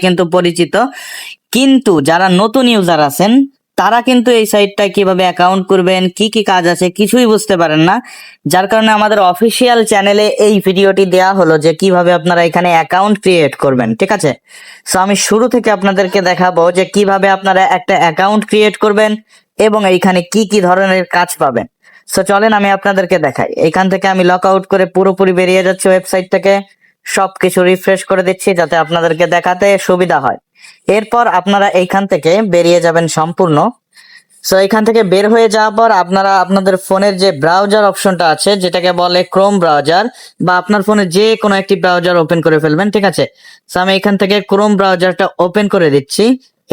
কিন্তু পরিচিত, কিন্তু যারা নতুন ইউজার আছেন তারা কিন্তু এই সাইটটায় কিভাবে অ্যাকাউন্ট করবেন, কি কি কাজ আছে কিছুই বুঝতে পারেন না। যার কারণে আমাদের অফিসিয়াল চ্যানেলে এই ভিডিওটি দেয়া হলো যে কিভাবে আপনারা এখানে অ্যাকাউন্ট ক্রিয়েট করবেন। ঠিক আছে, সো আমি শুরু থেকে আপনাদেরকে দেখাবো যে কিভাবে আপনারা একটা অ্যাকাউন্ট ক্রিয়েট করবেন এবং এইখানে কি কি ধরনের কাজ পাবেন। সো চলেন আমি আপনাদেরকে দেখাই। এখান থেকে আমি লক আউট করে পুরোপুরি বেরিয়ে যাচ্ছি ওয়েবসাইট থেকে, সবকিছু রিফ্রেশ করে দিচ্ছি যাতে আপনাদেরকে দেখাতে সুবিধা হয়। এরপর আপনারা এইখান থেকে বেরিয়ে যাবেন সম্পূর্ণ। সো এখান থেকে বের হয়ে যাওয়ার পর আপনারা আপনাদের ফোনের যে ব্রাউজার অপশনটা আছে যেটাকে বলে ক্রোম ব্রাউজার, বা আপনার ফোনে যে কোনো একটি ব্রাউজার ওপেন করে ফেলবেন। ঠিক আছে, সো আমি এখান থেকে ক্রোম ব্রাউজারটা ওপেন করে দিচ্ছি।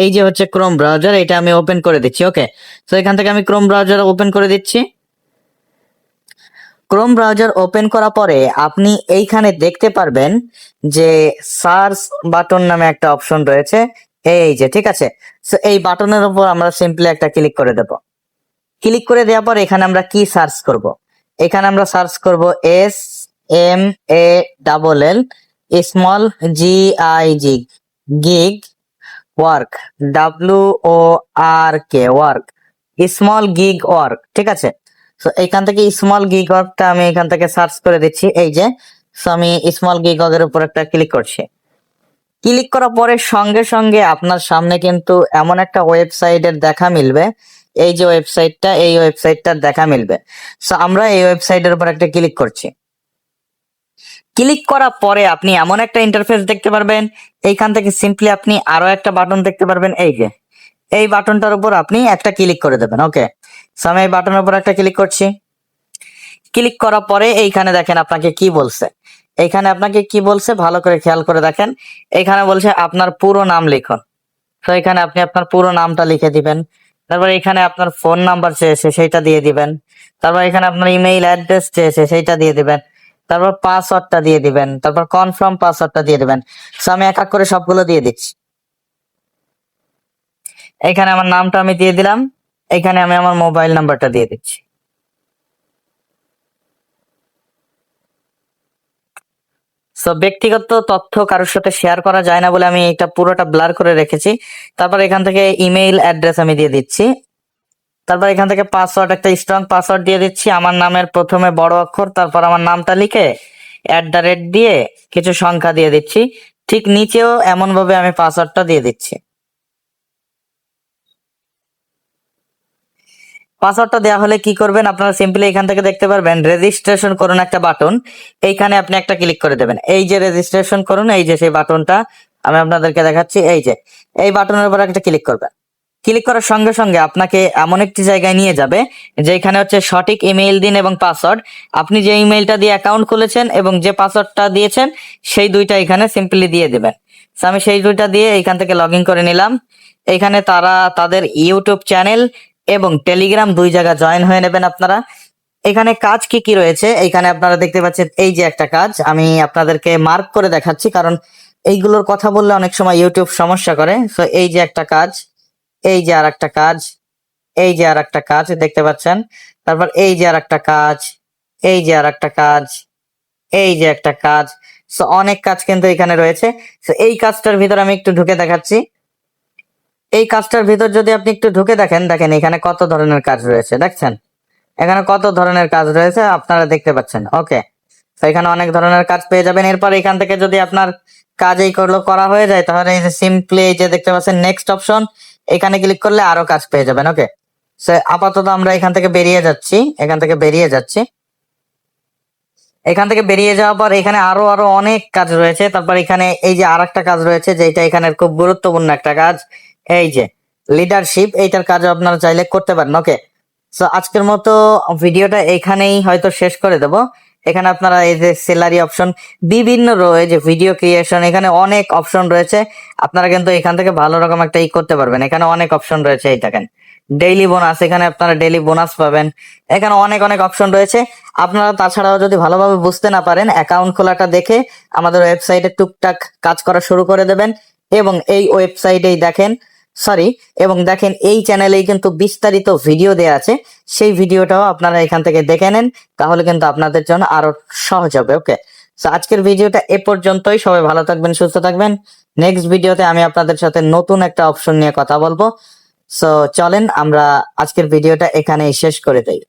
এই যে হচ্ছে ক্রোম ব্রাউজার, এটা আমি ওপেন করে দিচ্ছি। ওকে, সো এখান থেকে আমি ক্রোম ব্রাউজার ওপেন করে দিচ্ছি। ক্রোম ব্রাউজার ওপেন করার পরে আপনি এইখানে দেখতে পারবেন যে সার্চ বাটন নামে একটা অপশন রয়েছে, এই যে। ঠিক আছে, সো এই বাটনের উপর আমরা সিম্পলি একটা ক্লিক করে দেব। ক্লিক করে দেওয়ার পর এখানে আমরা কি সার্চ করব? এখানে আমরা সার্চ করব SMALL small GIG gig work, WORK work, small gig work. ঠিক আছে, সো এখান থেকে স্মল গিগ ওয়ার্কটা আমি এখান থেকে সার্চ করে দিচ্ছি। এই যে, সো আমি স্মল গিগ ওয়ার্কের উপর একটা ক্লিক করছি। ক্লিক করার পরে সঙ্গে সঙ্গে আপনার সামনে কিন্তু এমন একটা ওয়েবসাইটের দেখা মিলবে, এই যে ওয়েবসাইটটা, এই ওয়েবসাইটটার দেখা মিলবে। সো আমরা এই ওয়েবসাইটের উপর একটা ক্লিক করছি। ক্লিক করার পরে আপনি এমন একটা ইন্টারফেস দেখতে পারবেন। এইখান থেকে সিম্পলি আপনি আরো একটা বাটন দেখতে পারবেন, এই যে এই বাটনটার উপর আপনি একটা ক্লিক করে দেবেন। ওকে, সো আমি এই বাটনের উপর একটা ক্লিক করছি। ক্লিক করার পরে এইখানে দেখেন আপনাকে কি বলছে। এইখানে আপনাকে কি বলছে ভালো করে খেয়াল করে দেখেন। এখানে বলছে আপনার পুরো নাম লিখুন। তো এখানে আপনি আপনার পুরো নামটা লিখে দিবেন। তারপর এখানে আপনার ফোন নাম্বার চেয়েছে, সেইটা দিয়ে দিবেন। তারপর এখানে আপনার ইমেইল অ্যাড্রেস চেয়েছে, সেইটা দিয়ে দিবেন। তারপর পাসওয়ার্ডটা দিয়ে দিবেন। তারপর কনফার্ম পাসওয়ার্ডটা দিয়ে দিবেন। সো আমি এক এক করে সবগুলো দিয়ে দিচ্ছি। এখানে আমার নামটা আমি দিয়ে দিলাম। এখানে আমি আমার মোবাইল নাম্বারটা দিয়ে দিচ্ছি। সো ব্যক্তিগত তথ্য কারোর সাথে শেয়ার করা যায় না বলে আমি এটা পুরোটা ব্লার করে রেখেছি। তারপর এখান থেকে ইমেইল অ্যাড্রেস আমি দিয়ে দিচ্ছি। তারপর এখান থেকে পাসওয়ার্ড, একটা স্ট্রং পাসওয়ার্ড দিয়ে দিচ্ছি। আমার নামের প্রথমে বড় অক্ষর, তারপর আমার নামটা লিখে @ দিয়ে কিছু সংখ্যা দিয়ে দিচ্ছি। ঠিক নিচেও এমন ভাবে আমি পাসওয়ার্ডটা দিয়ে দিচ্ছি। পাসওয়ার্ডটা দেওয়া হলে কি করবেন আপনারা সিম্পলি এখান থেকে দেখতে পারবেন রেজিস্ট্রেশন করুন একটা বাটন। এইখানে আপনি একটা ক্লিক করে দেবেন। এই যে রেজিস্ট্রেশন করুন, এই যে সেই বাটনটা আমি আপনাদেরকে দেখাচ্ছি। এই যে এই বাটনের উপর একটা ক্লিক করবেন। ক্লিক করার সঙ্গে সঙ্গে আপনাকে এমন একটি জায়গায় নিয়ে যাবে যেখানে হচ্ছে সঠিক ইমেইল দিন এবং পাসওয়ার্ড। আপনি যে ইমেইলটা দিয়ে অ্যাকাউন্ট খুলেছেন এবং যে পাসওয়ার্ডটা দিয়েছেন সেই দুইটা এখানে সিম্পলি দিয়ে দিবেন। আমি সেই দুইটা দিয়ে এখান থেকে লগ ইন করে নিলাম। এখানে তারা তাদের ইউটিউব চ্যানেল এবং টেলিগ্রাম দুই জায়গা জয়েন হয়ে নেবেন আপনারা। এখানে কাজ কি কি রয়েছে এখানে আপনারা দেখতে পাচ্ছেন। এই যে একটা কাজ আমি আপনাদেরকে মার্ক করে দেখাচ্ছি, কারণ এইগুলোর কথা বললে অনেক সময় ইউটিউব সমস্যা করে। তো এই যে একটা কাজ, এই যে আর একটা কাজ, এই যে আর একটা কাজ দেখতে পাচ্ছেন। তারপর এই যে আর একটা কাজ, এই যে আর একটা কাজ, এই যে একটা কাজ। সো অনেক কাজ কিন্তু এখানে রয়েছে। তো এই কাজটার ভিতর আমি একটু ঢুকে দেখাচ্ছি। এই কাজটার ভিতর যদি আপনি একটু ঢুকে দেখেন, দেখেন এখানে কত ধরনের কাজ রয়েছে। দেখছেন এখানে কত ধরনের কাজ রয়েছে আপনারা দেখতে পাচ্ছেন। ওকে, তো এখানে অনেক ধরনের কাজ পেয়ে যাবেন। এরপর এখান থেকে যদি আপনার কাজ এই করলো করা হয়ে যায়, তাহলে এই যে সিম্পলি এই যে দেখতে পাচ্ছেন নেক্সট অপশন, এখানে ক্লিক করলে আরো কাজ পেয়ে যাবেন। ওকে, সো আপাতত আমরা এখান থেকে বেরিয়ে যাচ্ছি। এখান থেকে বেরিয়ে যাচ্ছি। এখান থেকে বেরিয়ে যাওয়ার পর এখানে আরো আরো অনেক কাজ রয়েছে। তারপর এখানে এই যে আর একটা কাজ রয়েছে যেটা এখানে খুব গুরুত্বপূর্ণ একটা কাজ, এই যে লিডারশিপ। এইটার কাজও আপনারা চাইলে করতে পারেন। ওকে, সো আজকের মতো ভিডিওটা এখানেই হয়তো শেষ করে দেব। এখানে আপনারা এই যে স্যালারি অপশন, বিভিন্ন এই যে ভিডিও ক্রিয়েশন, এখানে অনেক অপশন রয়েছে। আপনারা কিন্তু এখান থেকে ভালো রকম একটা করতে পারবেন। এখানে অনেক অপশন রয়েছে। এই দেখেন ডেইলি বোনাস, এখানে আপনারা ডেইলি বোনাস পাবেন। এখানে অনেক অনেক অপশন রয়েছে। আপনারা তাছাড়াও যদি ভালোভাবে বুঝতে না পারেন, অ্যাকাউন্ট খোলাটা দেখে আমাদের ওয়েবসাইটে টুকটাক কাজ করা শুরু করে দেবেন। এবং এই ওয়েবসাইটেই দেখেন, সরি, এবং দেখেন এই চ্যানেলেই কিন্তু বিস্তারিত ভিডিও দেওয়া আছে। সেই ভিডিওটাও আপনারা এখান থেকে দেখে নেন, তাহলে কিন্তু আপনাদের জন্য আরো সহজ হবে। ওকে, সো আজকের ভিডিওটা এ পর্যন্তই। সবাই ভালো থাকবেন, সুস্থ থাকবেন। নেক্সট ভিডিওতে আমি আপনাদের সাথে নতুন একটা অপশন নিয়ে কথা বলবো। সো চলেন আমরা আজকের ভিডিওটা এখানেই শেষ করে দেই।